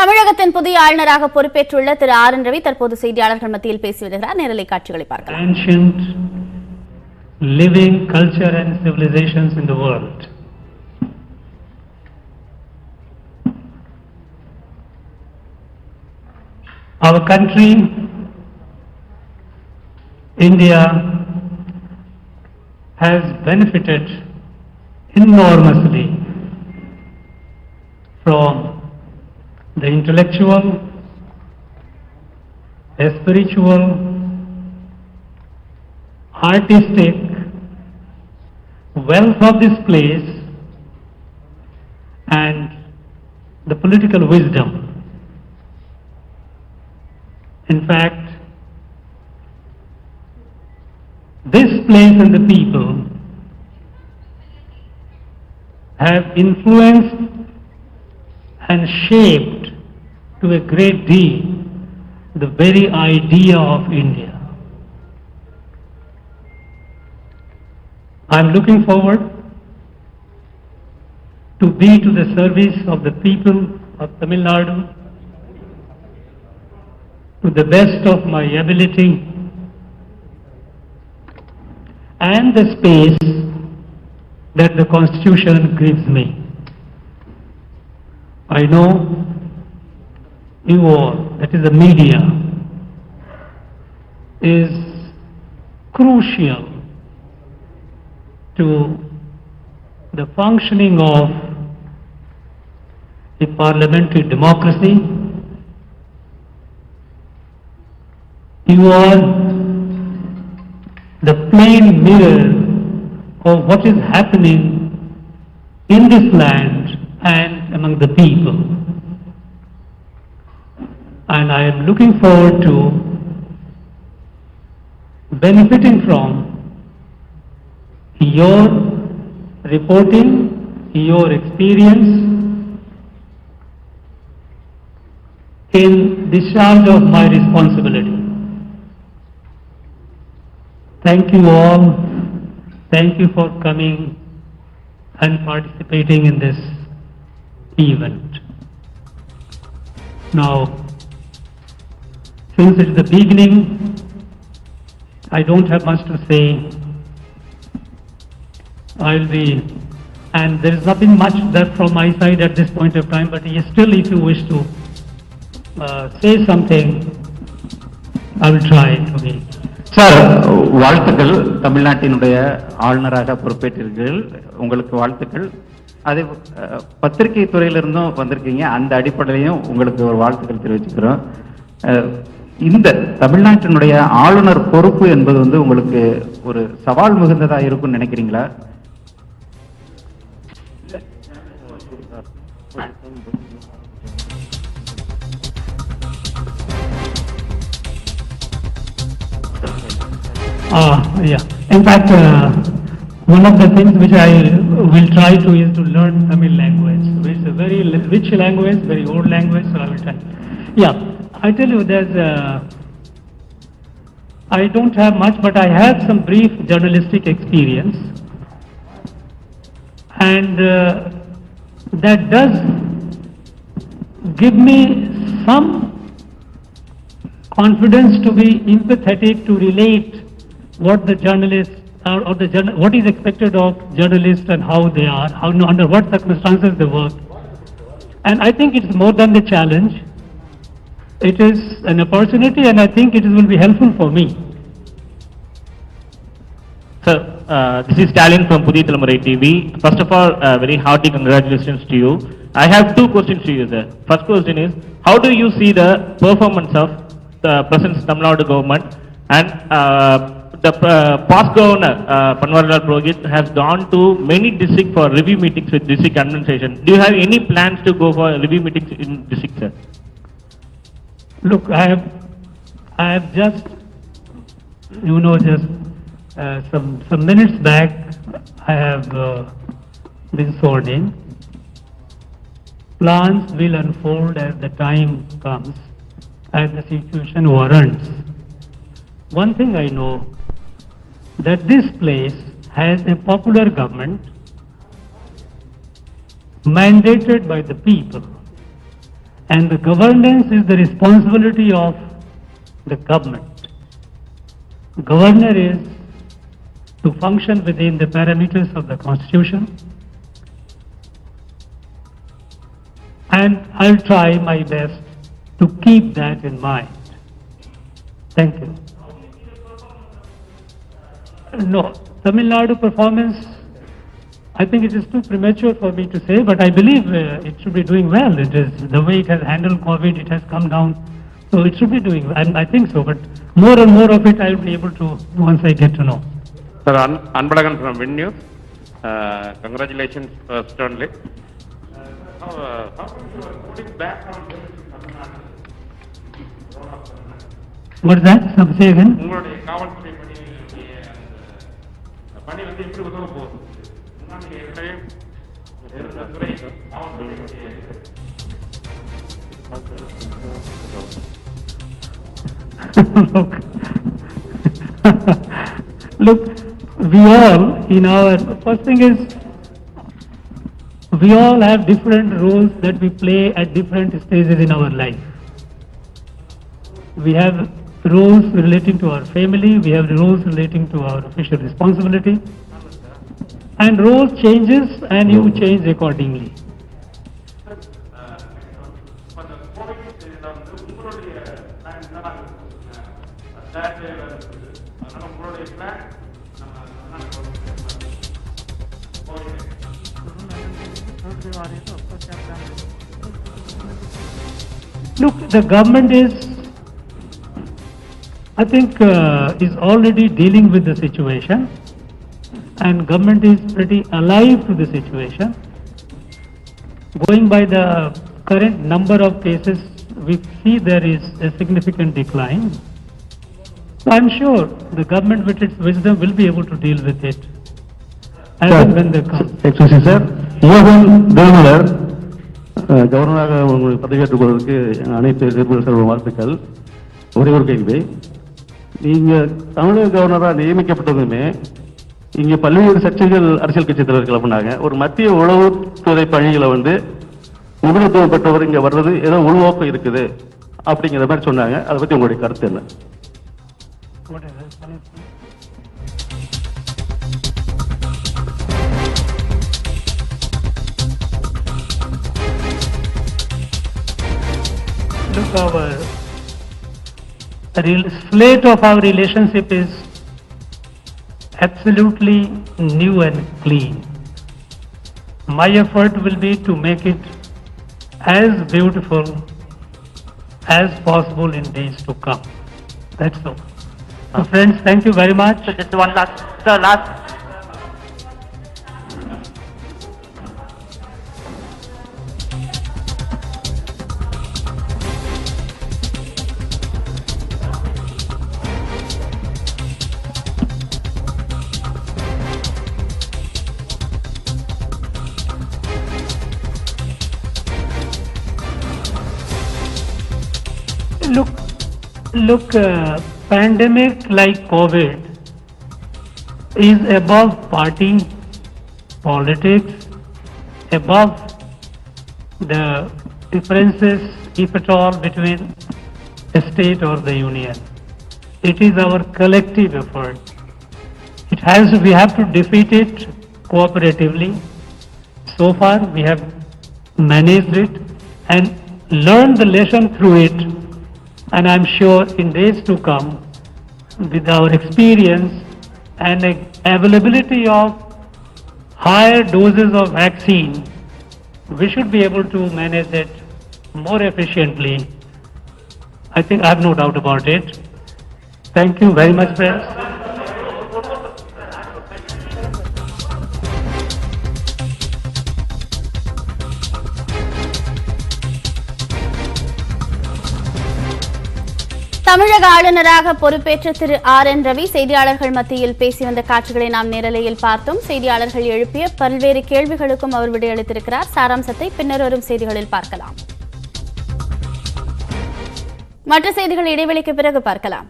தமிழகத்தின் புதிய ஆளுநராக பொறுப்பேற்றுள்ள திரு ஆர் என் ரவி தற்போது செய்தியாளர்கள் மத்தியில் பேசி வருகிறார். நேரலை காட்சிகளை பார்க்கலாம். Ancient living culture and civilizations in the world. Our country, India, has benefited enormously from the intellectual, spiritual, artistic wealth of this place and the political wisdom. In fact, this place and the people have influenced and shaped to a great deal the very idea of India. I am looking forward to be to the service of the people of Tamil Nadu to the best of my ability and the space that the Constitution gives me. I know you all, that is the media, is crucial to the functioning of a parliamentary democracy. You are the plain mirror of what is happening in this land and among the people. And I am looking forward to benefiting from your reporting, your experience in discharge of my responsibility. Thank you all. Thank you for coming and participating in this event. Now, since it's the beginning, I don't have much to say. And there is nothing much that from my side at this point of time, but still if you wish to say something, I will try to be. Sir, வாழ்த்துக்கள். தமிழ்நாட்டினுடைய ஆளுநராக பொறுப்பேற்றீர்கள், உங்களுக்கு வாழ்த்துக்கள். அதே பத்திரிகை துறையிலிருந்தும் வந்திருக்கீங்க, அந்த அடிப்படையிலையும் உங்களுக்கு ஒரு வாழ்த்துக்கள் தெரிவிச்சுக்கிறோம். இந்த தமிழ்நாட்டினுடைய ஆளுநர் பொறுப்பு என்பது உங்களுக்கு ஒரு சவால் மிகுந்ததா இருக்கும்னு நினைக்கிறீங்களா? Yeah. In fact, one of the things which I will try to is to learn Tamil language, which is a very rich language, very old language, so I will try. Yeah, I tell you I don't have much, but I have some brief journalistic experience, and that does give me some confidence to be empathetic, to relate what the journalists what is expected of journalists and how they are, under what circumstances they work. And I think it's more than the challenge. It is an opportunity, and I think it will be helpful for me. Sir, this is Stalin from Pudhi Thalamarai TV. First of all, very hearty congratulations to you. I have two questions to you, sir. First question is, how do you see the performance of the present Tamil Nadu government and the past governor, Panwarlal Purohit, has gone to many districts for review meetings with district administration. Do you have any plans to go for review meetings in district, sir? Look, I have just, some minutes back, I have been sworn in. Plans will unfold as the time comes, as the situation warrants. One thing I know, that this place has a popular government mandated by the people, And the governance is the responsibility of the government. Governor is to function within the parameters of the Constitution. And I'll try my best to keep that in mind. Thank you. No, Tamil Nadu performance, I think it is too premature for me to say, but I believe it should be doing well. It is the way it has handled COVID, it has come down, so it should be doing well. I think so, but more and more of it I will be able to once I get to know. Sir, Anbalagan from Wind News. Congratulations, Stanley. How you putting back on What is that? Say again. உங்களுடைய காவல்துறை பணி வந்து எப்படி உதவ போகுது? முன்னாடி ஏற்கனவே இருந்த துறை Look, we all in our, first thing is, we all have different roles that we play at different stages in our life. We have roles relating to our family, we have roles relating to our official responsibility, and role changes and you change accordingly. Look, the government is, I think, is already dealing with the situation, and government is pretty alive to the situation. Going by the current number of cases, we see there is a significant decline. So I'm sure the government with its wisdom will be able to deal with it as and when they come. Excuse me, sir. மோகன் governor கவர்னராக பதவியேற்றுக் கொள்வதற்கு அனைத்து நிர்வாகிகள் வாழ்த்துக்கள். ஒரே ஒரு கேள்வி, நீங்க தமிழக கவர்னராக நியமிக்கப்பட்டதுமே இங்க பல்வேறு சர்ச்சைகள் அரசியல் கட்சி தலைவர் கிளம்பினாங்க. ஒரு மத்திய உளவுத்துறை பணிகளை வந்து முகத்துவம் பெற்றவர் இங்க வர்றது ஏதோ உள்நோக்கம் இருக்குது அப்படிங்கிற மாதிரி சொன்னாங்க. அதை பத்தி உங்களுடைய கருத்து என்ன? Look, our slate of our relationship is absolutely new and clean. My effort will be to make it as beautiful as possible in days to come. That's all. So friends, thank you very much. So just one last, sir, last. Look, pandemic like COVID is above party politics, above the differences, if at all, between a state or the union. It is our collective effort. We have to defeat it cooperatively. So far, we have managed it and learned the lesson through it. And I'm sure in days to come, with our experience and availability of higher doses of vaccine, we should be able to manage it more efficiently. I think I have no doubt about it. Thank you very much, friends. தமிழக ஆளுநராக பொறுப்பேற்ற திரு R. N.. Ravi செய்தியாளர்கள் மத்தியில் பேசி வந்த காட்சிகளை நாம் நேரலையில் பார்த்தோம். செய்தியாளர்கள் எழுப்பிய பல்வேறு கேள்விகளுக்கும் அவர் விடையளித்திருக்கிறார். சாராம்சத்தை பின்னர் வரும் செய்திகளில் பார்க்கலாம். மற்ற செய்திகள் இடைவெளிக்கு பிறகு பார்க்கலாம்.